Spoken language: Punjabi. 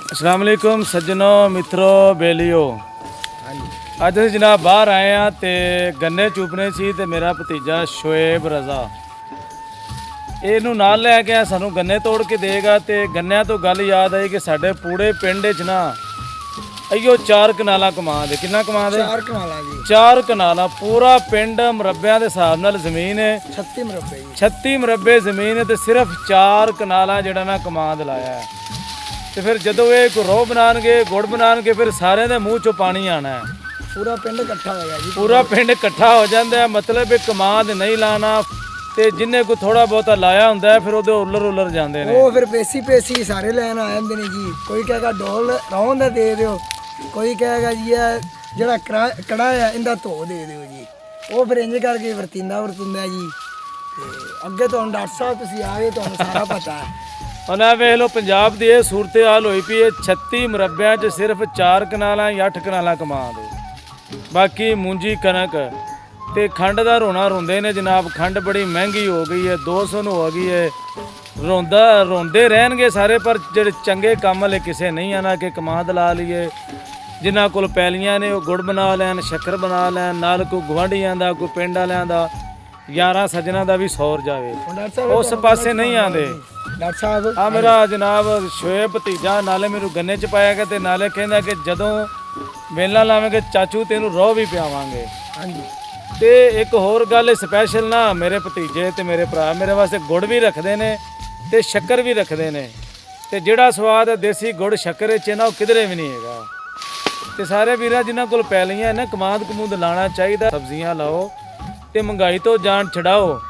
अस्सलाम वालेकुम सज्जनों मित्रों बेलियो। ਅੱਜ ਅਸੀਂ ਜਨਾਬ ਬਾਹਰ ਆਏ ਆ ਤੇ ਗੰਨੇ ਚੂਪਨੇ ਸੀ ਤੇ ਮੇਰਾ ਭਤੀਜਾ ਸ਼ੁਏਬ ਰਜ਼ਾ ਇਹਨੂੰ ਨਾਲ ਲੈ ਕੇ ਸਾਨੂੰ ਗੰਨੇ ਤੋੜ ਕੇ ਦੇਗਾ। ਤੇ ਗੰਨਿਆਂ ਤੋਂ ਗੱਲ ਯਾਦ ਆਈ ਕਿ ਸਾਡੇ ਪੂਰੇ ਪਿੰਡ 'ਚ ਨਾ ਅਈਓ 4 ਕਨਾਲਾਂ ਕਮਾਦ। ਕਿੰਨਾ ਕਮਾਦ ਹੈ? 4 ਕਨਾਲਾਂ ਜੀ। 4 ਕਨਾਲਾਂ ਪੂਰਾ ਪਿੰਡ ਮਰਬਿਆਂ ਦੇ ਹਿਸਾਬ ਨਾਲ ਜ਼ਮੀਨ ਹੈ 36 ਮਰਬੇ ਜੀ। 36 ਮਰਬੇ ਜ਼ਮੀਨ ਹੈ ਤੇ ਸਿਰਫ 4 ਕਨਾਲਾਂ ਜਿਹੜਾ ਨਾ ਕਮਾਦ ਲਾਇਆ ਹੈ। ਤੇ ਫਿਰ ਜਦੋਂ ਇਹ ਕੋ ਰੋਹ ਬਣਾਉਣਗੇ ਗੁੜ ਬਣਾਉਣਗੇ ਫਿਰ ਸਾਰਿਆਂ ਦੇ ਮੂੰਹ 'ਚੋਂ ਪਾਣੀ ਆਣਾ ਹੈ। ਪੂਰਾ ਪਿੰਡ ਇਕੱਠਾ ਹੋ ਗਿਆ ਜੀ। ਪੂਰਾ ਪਿੰਡ ਇਕੱਠਾ ਹੋ ਜਾਂਦਾ ਹੈ। ਮਤਲਬ ਇਹ ਕਮਾਦ ਨਹੀਂ ਲਾਣਾ ਤੇ ਜਿੰਨੇ ਕੋ ਥੋੜਾ ਬਹੁਤਾ ਲਾਇਆ ਹੁੰਦਾ ਹੈ ਫਿਰ ਉਹਦੇ ਉਲਰ ਜਾਂਦੇ ਨੇ। ਉਹ ਫਿਰ ਪੇਸੀ ਸਾਰੇ ਲੈਣ ਆ ਜਾਂਦੇ ਨੇ ਜੀ। ਕੋਈ ਕਹੇਗਾ ਡੋਲ ਰੌਂ ਦਾ ਦੇ ਦਿਓ, ਕੋਈ ਕਹੇਗਾ ਜੀ ਇਹ ਜਿਹੜਾ ਕੜਾ ਆ ਇਹਦਾ ਧੋ ਦੇ ਦਿਓ ਜੀ। ਉਹ ਫਿਰ ਇੰਜ ਕਰਕੇ ਵਰਤੁੰਦਾ ਜੀ। ਤੇ ਅੱਗੇ ਤੁਹਾਨੂੰ ਡਾਕਟਰ ਸਾਹਿਬ ਤੁਸੀਂ ਆਏ ਤੁਹਾਨੂੰ ਸਾਰਾ ਪਤਾ ਹੈ। ਉਹਨਾਂ ਵੇਖ ਲਓ ਪੰਜਾਬ ਦੀ ਇਹ ਸੂਰਤ ਹਾਲ ਹੋਈ ਪਈ ਹੈ। 36 ਮਰਬਿਆਂ 'ਚ ਸਿਰਫ 4 ਕਨਾਲਾਂ ਜਾਂ 8 ਕਨਾਲਾਂ ਕਮਾਦ। ਬਾਕੀ ਮੂੰਜੀ ਕਣਕ ਤੇ ਖੰਡ ਦਾ ਰੋਣਾ ਰੋਂਦੇ ਨੇ ਜਨਾਬ। ਖੰਡ ਬੜੀ ਮਹਿੰਗੀ ਹੋ ਗਈ ਹੈ, 200 ਨੂੰ ਹੋ ਗਈ ਹੈ। ਰੋਂਦੇ ਰਹਿਣਗੇ ਸਾਰੇ, ਪਰ ਜਿਹੜੇ ਚੰਗੇ ਕੰਮ ਵਾਲੇ ਕਿਸੇ ਨਹੀਂ ਆਣਾ ਕਿ ਕਮਾਦ ਲਾ ਲਈਏ। ਜਿਨ੍ਹਾਂ ਕੋਲ ਪੈਲੀਆਂ ਨੇ ਉਹ ਗੁੜ ਬਣਾ ਲੈਣ, ਸ਼ੱਕਰ ਬਣਾ ਲੈਣ, ਨਾਲ ਕੋਈ ਗੁਆਂਢੀਆਂ ਦਾ ਕੋਈ ਪਿੰਡ ਵਾਲਿਆਂ ਦਾ ਯਾਰਾਂ ਸੱਜਣਾ ਦਾ ਵੀ ਸੌਰ ਜਾਵੇ। ਉਸ ਪਾਸੇ ਨਹੀਂ ਆਉਂਦੇ। ਡਾਕਟਰ ਸਾਹਿਬ ਆ ਮੇਰਾ ਜਨਾਬ ਸ਼ੁਏਬ ਭਤੀਜਾ ਨਾਲੇ ਮੈਨੂੰ ਗੰਨੇ 'ਚ ਪਾਇਆ ਗਿਆ ਤੇ ਨਾਲੇ ਕਹਿੰਦਾ ਕਿ ਜਦੋਂ ਮੇਲਾ ਲਾਵਾਂਗੇ ਚਾਚੂ ਤੈਨੂੰ ਰੋਹ ਵੀ ਪਿਆਵਾਂਗੇ। ਹਾਂਜੀ। ਤੇ ਇੱਕ ਹੋਰ ਗੱਲ ਸਪੈਸ਼ਲ ਨਾ ਮੇਰੇ ਭਤੀਜੇ ਤੇ ਮੇਰੇ ਭਰਾ ਮੇਰੇ ਵਾਸਤੇ ਗੁੜ ਵੀ ਰੱਖਦੇ ਨੇ ਤੇ ਸ਼ੱਕਰ ਵੀ ਰੱਖਦੇ ਨੇ। ਤੇ ਜਿਹੜਾ ਸਵਾਦ ਦੇਸੀ ਗੁੜ ਸ਼ੱਕਰ 'ਚ ਨਾ ਉਹ ਕਿਧਰੇ ਵੀ ਨਹੀਂ ਹੈਗਾ। ਤੇ ਸਾਰੇ ਵੀਰਾਂ ਜਿਨ੍ਹਾਂ ਕੋਲ ਪੈਲੀਆਂ ਨਾ ਕਮਾਦ ਕਮੂਦ ਲਾਣਾ ਚਾਹੀਦਾ। ਸਬਜ਼ੀਆਂ ਲਾਓ ਤੇ ਮਹਿੰਗਾਈ ਤੋਂ ਜਾਨ ਛਡਾਓ।